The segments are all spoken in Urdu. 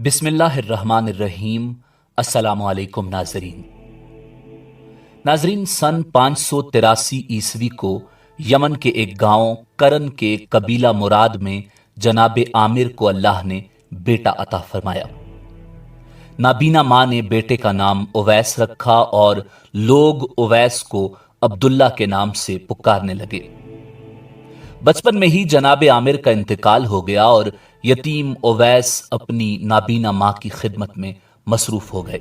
بسم اللہ الرحمن الرحیم۔ السلام علیکم ناظرین، سن 583 عیسوی کو یمن کے ایک گاؤں کرن کے قبیلہ مراد میں جناب عامر کو اللہ نے بیٹا عطا فرمایا۔ نابینا ماں نے بیٹے کا نام اویس رکھا اور لوگ اویس کو عبداللہ کے نام سے پکارنے لگے۔ بچپن میں ہی جناب عامر کا انتقال ہو گیا اور یتیم اویس اپنی نابینا ماں کی خدمت میں مصروف ہو گئے۔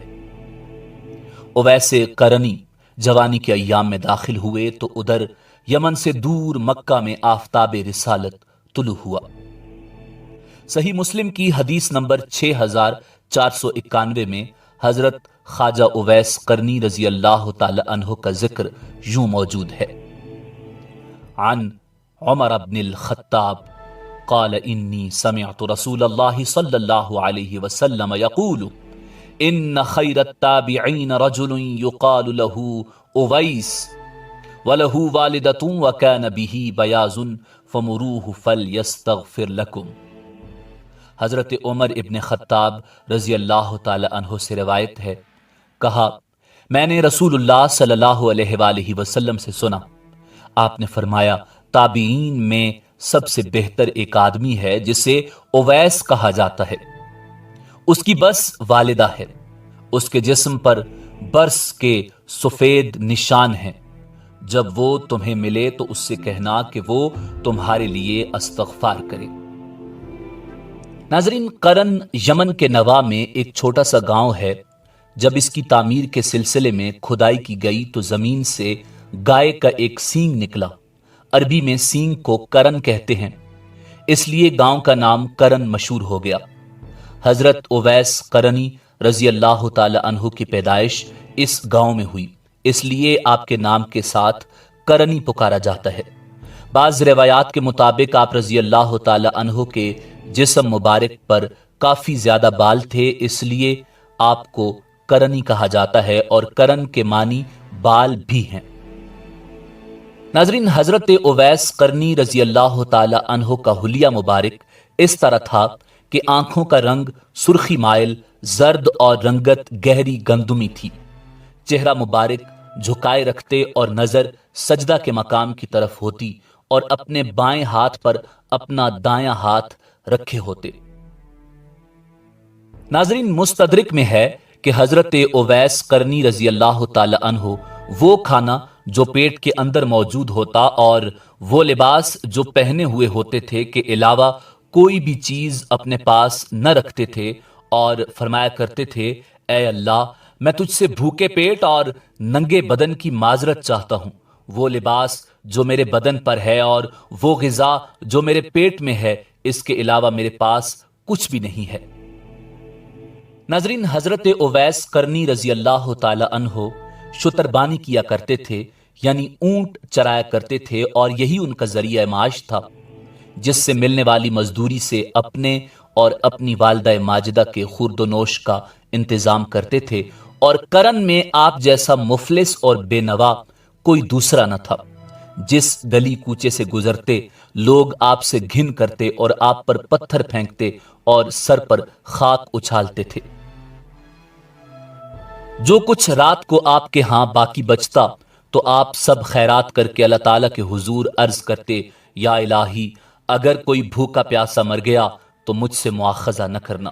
اویس قرنی جوانی کے ایام میں داخل ہوئے تو ادھر یمن سے دور مکہ میں آفتاب رسالت طلوع ہوا۔ صحیح مسلم کی حدیث نمبر 6491 میں حضرت خواجہ اویس قرنی رضی اللہ تعالی عنہ کا ذکر یوں موجود ہے: عن عمر بن الخطاب قال انی سمعت رسول اللہ صلی اللہ علیہ وسلم یقول ان خیر التابعین رجل یقال له اویس وله والدۃ وکان به بیاض فمروه فلیستغفر لکم۔ حضرت عمر ابن خطاب رضی اللہ تعالی عنہ سے روایت ہے، کہا میں نے رسول اللہ صلی اللہ علیہ وآلہ وسلم سے سنا، آپ نے فرمایا تابعین میں سب سے بہتر ایک آدمی ہے جسے اویس کہا جاتا ہے، اس کی بس والدہ ہے، اس کے جسم پر برس کے سفید نشان ہیں، جب وہ تمہیں ملے تو اس سے کہنا کہ وہ تمہارے لیے استغفار کرے۔ ناظرین، قرن یمن کے نواح میں ایک چھوٹا سا گاؤں ہے۔ جب اس کی تعمیر کے سلسلے میں کھدائی کی گئی تو زمین سے گائے کا ایک سینگ نکلا۔ عربی میں سینگ کو کرن کہتے ہیں، اس لیے گاؤں کا نام کرن مشہور ہو گیا۔ حضرت اویس قرنی رضی اللہ تعالی عنہ کی پیدائش اس گاؤں میں ہوئی، اس لیے آپ کے نام کے ساتھ کرنی پکارا جاتا ہے۔ بعض روایات کے مطابق آپ رضی اللہ تعالی عنہ کے جسم مبارک پر کافی زیادہ بال تھے، اس لیے آپ کو کرنی کہا جاتا ہے، اور کرن کے معنی بال بھی ہیں۔ ناظرین، حضرت اویس قرنی رضی اللہ تعالی عنہ کا حلیہ مبارک اس طرح تھا کہ آنکھوں کا رنگ سرخی مائل زرد اور رنگت گہری گندمی تھی۔ چہرہ مبارک جھکائے رکھتے اور نظر سجدہ کے مقام کی طرف ہوتی اور اپنے بائیں ہاتھ پر اپنا دایاں ہاتھ رکھے ہوتے۔ ناظرین، مستدرک میں ہے کہ حضرت اویس قرنی رضی اللہ تعالی عنہ وہ کھانا جو پیٹ کے اندر موجود ہوتا اور وہ لباس جو پہنے ہوئے ہوتے تھے کے علاوہ کوئی بھی چیز اپنے پاس نہ رکھتے تھے، اور فرمایا کرتے تھے اے اللہ، میں تجھ سے بھوکے پیٹ اور ننگے بدن کی معذرت چاہتا ہوں۔ وہ لباس جو میرے بدن پر ہے اور وہ غذا جو میرے پیٹ میں ہے، اس کے علاوہ میرے پاس کچھ بھی نہیں ہے۔ ناظرین، حضرت اویس قرنی رضی اللہ تعالی عنہ شتربانی کیا کرتے تھے، یعنی اونٹ چرایا کرتے تھے، اور یہی ان کا ذریعہ معاش تھا، جس سے ملنے والی مزدوری سے اپنے اور اپنی والدہ ماجدہ کے خورد و نوش کا انتظام کرتے تھے، اور کرن میں آپ جیسا مفلس اور بے نوا کوئی دوسرا نہ تھا۔ جس گلی کوچے سے گزرتے لوگ آپ سے گھن کرتے اور آپ پر پتھر پھینکتے اور سر پر خاک اچھالتے تھے۔ جو کچھ رات کو آپ کے ہاں باقی بچتا تو آپ سب خیرات کر کے اللہ تعالیٰ کے حضور عرض کرتے، یا الہی، اگر کوئی بھوکا پیاسا مر گیا تو مجھ سے مواخذہ نہ کرنا۔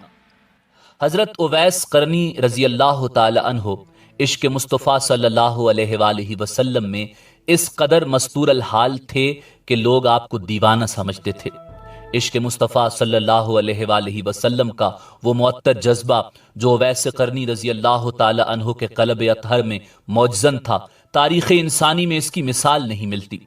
حضرت اویس قرنی رضی اللہ تعالی عنہ عشق مصطفیٰ صلی اللہ علیہ وآلہ وسلم میں اس قدر مستور الحال تھے کہ لوگ آپ کو دیوانہ سمجھتے تھے۔ عشق مصطفیٰ صلی اللہ علیہ وآلہ وسلم کا وہ معطر جذبہ جو اویس قرنی رضی اللہ تعالی عنہ کے قلب اطہر میں موجزن تھا، تاریخ انسانی میں اس کی مثال نہیں ملتی۔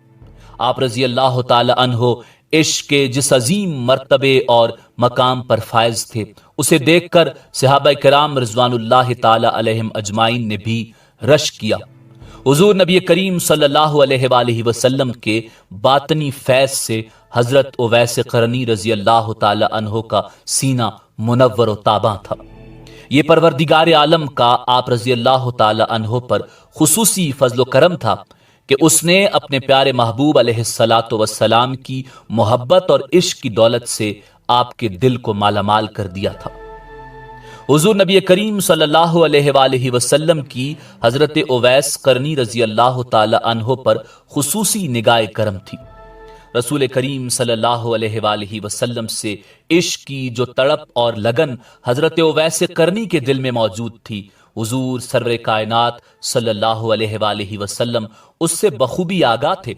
آپ رضی اللہ تعالی عنہ عشق کے جس عظیم مرتبے اور مقام پر فائز تھے، اسے دیکھ کر صحابہ کرام رضوان اللہ تعالی علیہم اجمعین نے بھی رشک کیا۔ حضور نبی کریم صلی اللہ علیہ وآلہ وسلم کے باطنی فیض سے حضرت اویس قرنی رضی اللہ تعالی عنہ کا سینہ منور و تاباں تھا۔ یہ پروردگار عالم کا آپ رضی اللہ تعالی عنہ پر خصوصی فضل و کرم تھا کہ اس نے اپنے پیارے محبوب علیہ الصلاۃ والسلام کی محبت اور عشق کی دولت سے آپ کے دل کو مالا مال کر دیا تھا۔ حضور نبی کریم صلی اللہ علیہ وآلہ وسلم کی حضرت اویس قرنی رضی اللہ تعالی عنہ پر خصوصی نگاہ کرم تھی۔ رسول کریم صلی اللہ علیہ وآلہ وسلم سے عشق کی جو تڑپ اور لگن حضرت اویس قرنی کے دل میں موجود تھی، حضور سرور کائنات صلی اللہ علیہ وآلہ وسلم اس سے بخوبی آگاہ تھے۔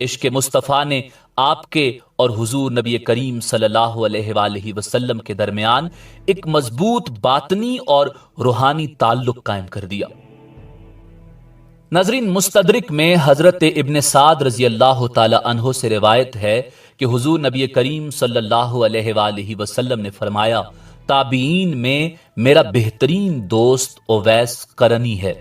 عشق مصطفیٰ نے آپ کے اور حضور نبی کریم صلی اللہ علیہ وآلہ وسلم کے درمیان ایک مضبوط باطنی اور روحانی تعلق قائم کر دیا۔ ناظرین، مستدرک میں حضرت ابن سعد رضی اللہ تعالی عنہ سے روایت ہے کہ حضور نبی کریم صلی اللہ علیہ وآلہ وسلم نے فرمایا، تابعین میں میرا بہترین دوست اویس قرنی ہے۔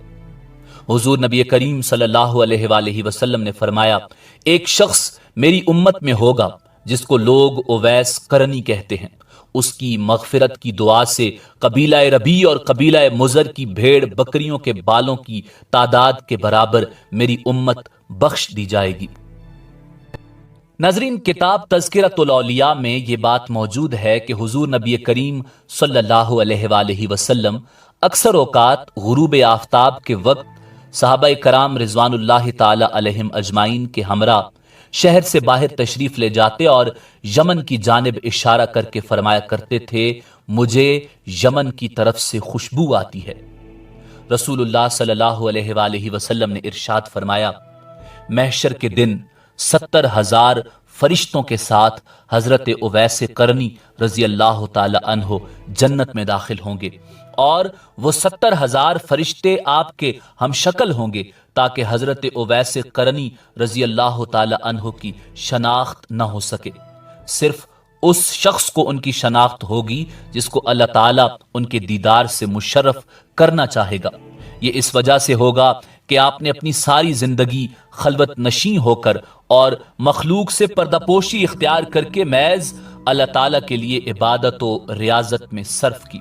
حضور نبی کریم صلی اللہ علیہ وآلہ وسلم نے فرمایا، ایک شخص میری امت میں ہوگا جس کو لوگ اویس قرنی کہتے ہیں، اس کی مغفرت کی دعا سے قبیلہ ربیع اور قبیلہ مضر کی بھیڑ بکریوں کے بالوں کی تعداد کے برابر میری امت بخش دی جائے گی۔ ناظرین، کتاب تذکرۃ الاولیاء میں یہ بات موجود ہے کہ حضور نبی کریم صلی اللہ علیہ وآلہ وسلم اکثر اوقات غروب آفتاب کے وقت صحابہ کرام رضوان اللہ تعالی علیہم اجمعین کے ہمراہ شہر سے باہر تشریف لے جاتے اور یمن کی جانب اشارہ کر کے فرمایا کرتے تھے، مجھے یمن کی طرف سے خوشبو آتی ہے۔ رسول اللہ صلی اللہ علیہ وآلہ وسلم نے ارشاد فرمایا، محشر کے دن 70,000 فرشتوں کے ساتھ حضرت اویس قرنی رضی اللہ تعالی عنہ جنت میں داخل ہوں گے، اور وہ 70,000 فرشتے آپ کے ہم شکل ہوں گے تاکہ حضرت اویس قرنی رضی اللہ تعالی عنہ کی شناخت نہ ہو سکے۔ صرف اس شخص کو ان کی شناخت ہوگی جس کو اللہ تعالیٰ ان کے دیدار سے مشرف کرنا چاہے گا۔ یہ اس وجہ سے ہوگا کہ آپ نے اپنی ساری زندگی خلوت نشین ہو کر اور مخلوق سے پردہ پوشی اختیار کر کے محض اللہ تعالیٰ کے لیے عبادت و ریاضت میں صرف کی۔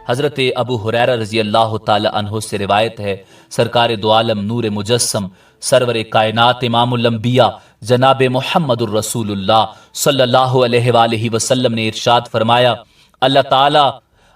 حضرت ابو ہریرہ رضی اللہ تعالی عنہ سے روایت ہے، سرکار دو عالم نور مجسم سرور کائنات امام الانبیاء جناب محمد الرسول اللہ صلی اللہ علیہ وآلہ وسلم نے ارشاد فرمایا، اللہ تعالیٰ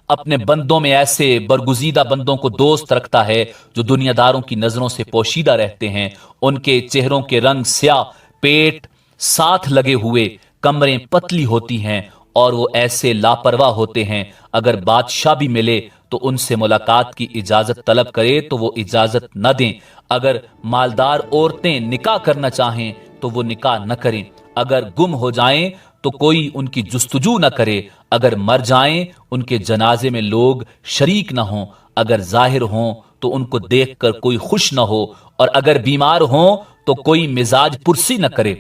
اپنے بندوں میں ایسے برگزیدہ بندوں کو دوست رکھتا ہے جو دنیا داروں کی نظروں سے پوشیدہ رہتے ہیں، ان کے چہروں کے رنگ سیاہ، پیٹ ساتھ لگے ہوئے، کمریں پتلی ہوتی ہیں اور وہ ایسے لاپرواہ ہوتے ہیں، اگر بادشاہ بھی ملے تو ان سے ملاقات کی اجازت طلب کرے تو وہ اجازت نہ دیں، اگر مالدار عورتیں نکاح کرنا چاہیں تو وہ نکاح نہ کریں، اگر گم ہو جائیں تو کوئی ان کی جستجو نہ کرے، اگر مر جائیں ان کے جنازے میں لوگ شریک نہ ہوں، اگر ظاہر ہوں تو ان کو دیکھ کر کوئی خوش نہ ہو، اور اگر بیمار ہوں تو کوئی مزاج پرسی نہ کرے۔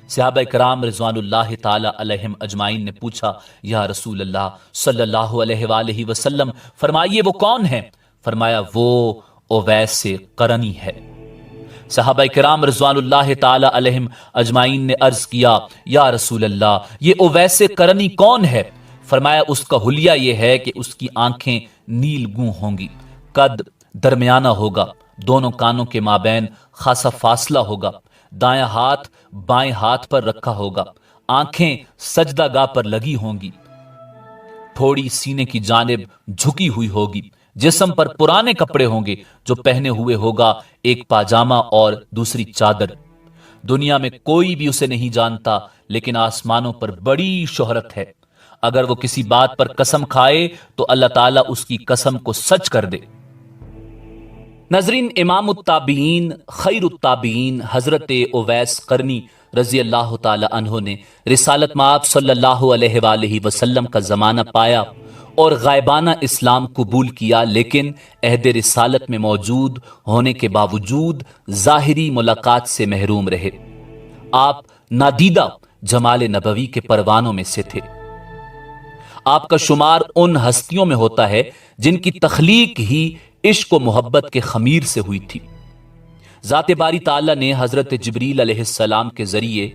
صحابہ کرام رضوان اللہ تعالی علیہم اجمعین نے پوچھا، یا رسول اللہ صلی اللہ علیہ وآلہ وسلم فرمائیے وہ کون ہے؟ فرمایا، وہ اویس قرنی ہے۔ صحابہ کرام رضوان اللہ تعالی علیہم اجمعین نے عرض کیا، یا رسول اللہ یہ اویس قرنی کون ہے؟ فرمایا، اس کا حلیہ یہ ہے کہ اس کی آنکھیں نیل گوں ہوں گی، قد درمیانہ ہوگا، دونوں کانوں کے مابین خاصا فاصلہ ہوگا، دایاں ہاتھ بائیں ہاتھ پر رکھا ہوگا، آنکھیں سجدہ گاہ پر لگی ہوں گی، تھوڑی سینے کی جانب جھکی ہوئی ہوگی، جسم پر پرانے کپڑے ہوں گے، جو پہنے ہوئے ہوگا ایک پاجامہ اور دوسری چادر۔ دنیا میں کوئی بھی اسے نہیں جانتا، لیکن آسمانوں پر بڑی شہرت ہے، اگر وہ کسی بات پر قسم کھائے تو اللہ تعالیٰ اس کی قسم کو سچ کر دے۔ ناظرین، امام التابعین خیر التابعین حضرت اویس قرنی رضی اللہ تعالی عنہ نے رسالت مآب صلی اللہ علیہ وآلہ وسلم کا زمانہ پایا اور غائبانہ اسلام قبول کیا، لیکن عہد رسالت میں موجود ہونے کے باوجود ظاہری ملاقات سے محروم رہے۔ آپ نادیدہ جمال نبوی کے پروانوں میں سے تھے۔ آپ کا شمار ان ہستیوں میں ہوتا ہے جن کی تخلیق ہی عشق و محبت کے خمیر سے ہوئی تھی۔ ذات باری تعالیٰ نے حضرت جبریل علیہ السلام کے ذریعے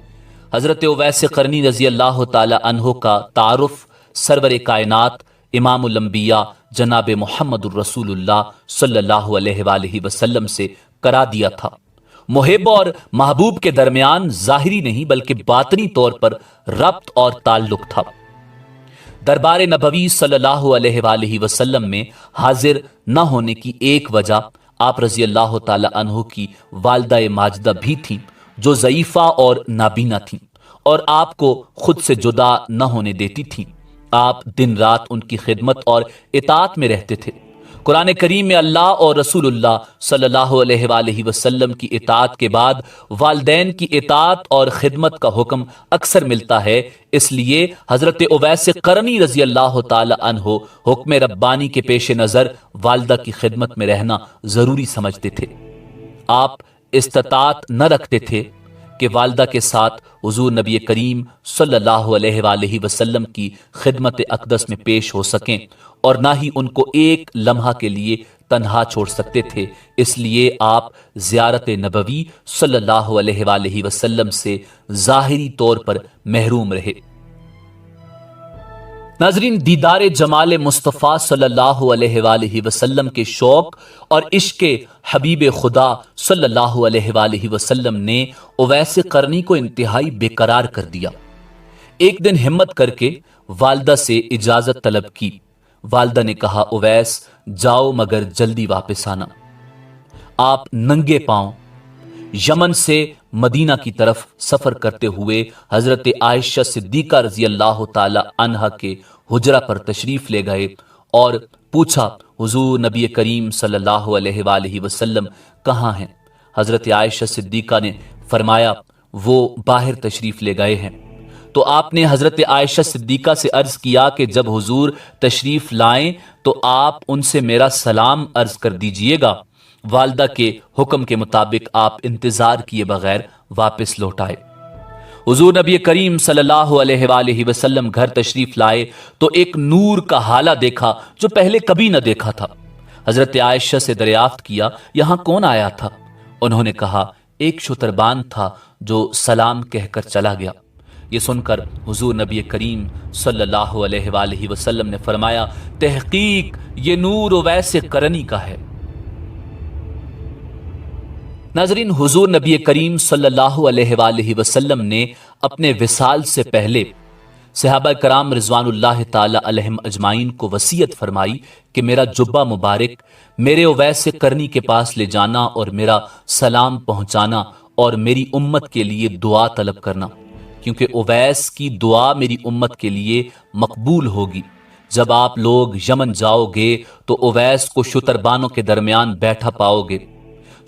حضرت اویس قرنی رضی اللہ تعالی عنہ کا تعارف سرور کائنات امام الانبیاء جناب محمد الرسول اللہ صلی اللہ علیہ وآلہ وسلم سے کرا دیا تھا۔ محب اور محبوب کے درمیان ظاہری نہیں بلکہ باطنی طور پر ربط اور تعلق تھا۔ دربار نبوی صلی اللہ علیہ وآلہ وسلم میں حاضر نہ ہونے کی ایک وجہ آپ رضی اللہ تعالی عنہ کی والدہ ماجدہ بھی تھیں، جو ضعیفہ اور نابینا تھیں اور آپ کو خود سے جدا نہ ہونے دیتی تھیں۔ آپ دن رات ان کی خدمت اور اطاعت میں رہتے تھے۔ قرآن کریم میں اللہ اور رسول اللہ صلی اللہ علیہ وآلہ وسلم کی اطاعت کے بعد والدین کی اطاعت اور خدمت کا حکم اکثر ملتا ہے، اس لیے حضرت اویس قرنی رضی اللہ تعالی عنہ حکم ربانی کے پیش نظر والدہ کی خدمت میں رہنا ضروری سمجھتے تھے۔ آپ استطاعت نہ رکھتے تھے کہ والدہ کے ساتھ حضور نبی کریم صلی اللہ علیہ وآلہ وسلم کی خدمت اقدس میں پیش ہو سکیں، اور نہ ہی ان کو ایک لمحہ کے لیے تنہا چھوڑ سکتے تھے، اس لیے آپ زیارت نبوی صلی اللہ علیہ وآلہ وسلم سے ظاہری طور پر محروم رہے۔ ناظرین، دیدار جمال مصطفیٰ صلی اللہ علیہ وآلہ وسلم کے شوق اور عشق حبیب خدا صلی اللہ علیہ وآلہ وسلم نے اویس قرنی کو انتہائی بے قرار کر دیا۔ ایک دن ہمت کر کے والدہ سے اجازت طلب کی۔ والدہ نے کہا، اویس جاؤ مگر جلدی واپس آنا۔ آپ ننگے پاؤں یمن سے مدینہ کی طرف سفر کرتے ہوئے حضرت عائشہ صدیقہ رضی اللہ تعالی عنہا کے حجرہ پر تشریف لے گئے اور پوچھا، حضور نبی کریم صلی اللہ علیہ وآلہ وسلم کہاں ہیں؟ حضرت عائشہ صدیقہ نے فرمایا، وہ باہر تشریف لے گئے ہیں۔ تو آپ نے حضرت عائشہ صدیقہ سے عرض کیا کہ جب حضور تشریف لائیں تو آپ ان سے میرا سلام عرض کر دیجئے گا۔ والدہ کے حکم کے مطابق آپ انتظار کیے بغیر واپس لوٹ آئے۔ حضور نبی کریم صلی اللہ علیہ وآلہ وسلم گھر تشریف لائے تو ایک نور کا حالہ دیکھا جو پہلے کبھی نہ دیکھا تھا۔ حضرت عائشہ سے دریافت کیا، یہاں کون آیا تھا؟ انہوں نے کہا، ایک شتربان تھا جو سلام کہہ کر چلا گیا۔ یہ سن کر حضور نبی کریم صلی اللہ علیہ وآلہ وسلم نے فرمایا، تحقیق یہ نور اویس قرنی کا ہے۔ ناظرین، حضور نبی کریم صلی اللہ علیہ وآلہ وسلم نے اپنے وصال سے پہلے صحابہ کرام رضوان اللہ تعالی علیہم اجمعین کو وصیت فرمائی کہ میرا جبہ مبارک میرے اویس قرنی کے پاس لے جانا اور میرا سلام پہنچانا اور میری امت کے لیے دعا طلب کرنا، کیونکہ اویس کی دعا میری امت کے لیے مقبول ہوگی۔ جب آپ لوگ یمن جاؤ گے تو اویس کو شتربانوں کے درمیان بیٹھا پاؤ گے۔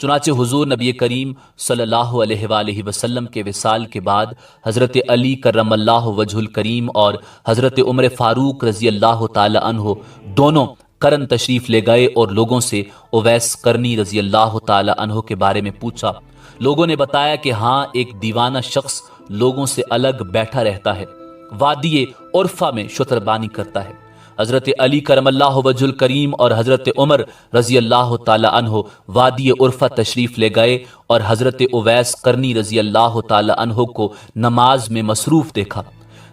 چنانچہ حضور نبی کریم صلی اللہ علیہ وآلہ وسلم کے وصال کے بعد حضرت علی کرم اللہ وجہ الکریم اور حضرت عمر فاروق رضی اللہ تعالی عنہ دونوں قرن تشریف لے گئے اور لوگوں سے اویس قرنی رضی اللہ تعالی عنہ کے بارے میں پوچھا۔ لوگوں نے بتایا کہ ہاں، ایک دیوانہ شخص لوگوں سے الگ بیٹھا رہتا ہے، وادی عرفہ میں شتربانی کرتا ہے۔ حضرت علی کرم اللہ وجہ الکریم اور حضرت عمر رضی اللہ تعالی عنہ وادی عرفہ تشریف لے گئے اور حضرت اویس قرنی رضی اللہ تعالی عنہ کو نماز میں مصروف دیکھا۔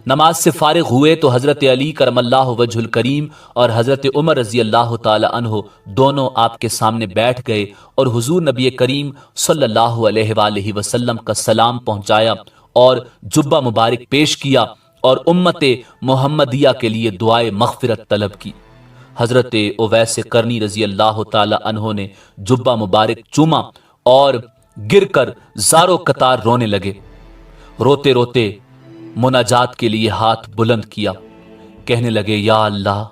نماز سے فارغ ہوئے تو حضرت علی کرم اللہ وجہ الکریم اور حضرت عمر رضی اللہ تعالی عنہ دونوں آپ کے سامنے بیٹھ گئے اور حضور نبی کریم صلی اللہ علیہ وآلہ وسلم کا سلام پہنچایا اور جبہ مبارک پیش کیا اور امت محمدیہ کے لیے دعائے مغفرت طلب کی۔ حضرت اویس قرنی رضی اللہ تعالی عنہ نے جبہ مبارک چوما اور گر کر زارو قطار رونے لگے۔ روتے روتے مناجات کے لیے ہاتھ بلند کیا، کہنے لگے، یا اللہ،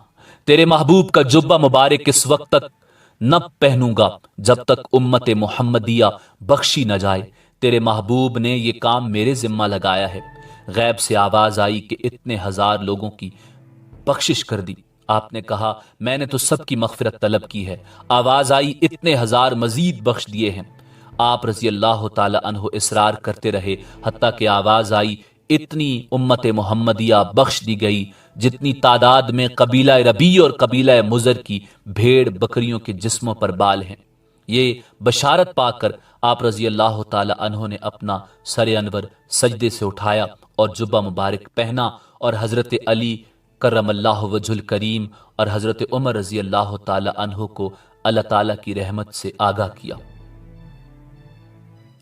تیرے محبوب کا جبہ مبارک اس وقت تک نہ پہنوں گا جب تک امت محمدیہ بخشی نہ جائے۔ تیرے محبوب نے یہ کام میرے ذمہ لگایا ہے۔ غیب سے آواز آئی کہ اتنے ہزار لوگوں کی بخشش کر دی۔ آپ نے کہا، میں نے تو سب کی مغفرت طلب کی ہے۔ آواز آئی، اتنے ہزار مزید بخش دیے ہیں۔ آپ رضی اللہ تعالی عنہ اصرار کرتے رہے، حتیٰ کہ آواز آئی، اتنی امت محمدیہ بخش دی گئی جتنی تعداد میں قبیلہ ربیع اور قبیلہ مضر کی بھیڑ بکریوں کے جسموں پر بال ہیں۔ یہ بشارت پا کر آپ رضی اللہ تعالی عنہ نے اپنا سر انور سجدے سے اٹھایا اور جبہ مبارک پہنا اور حضرت علی کرم اللہ وجہ الکریم اور حضرت عمر رضی اللہ تعالی عنہ کو اللہ تعالی کی رحمت سے آگاہ کیا۔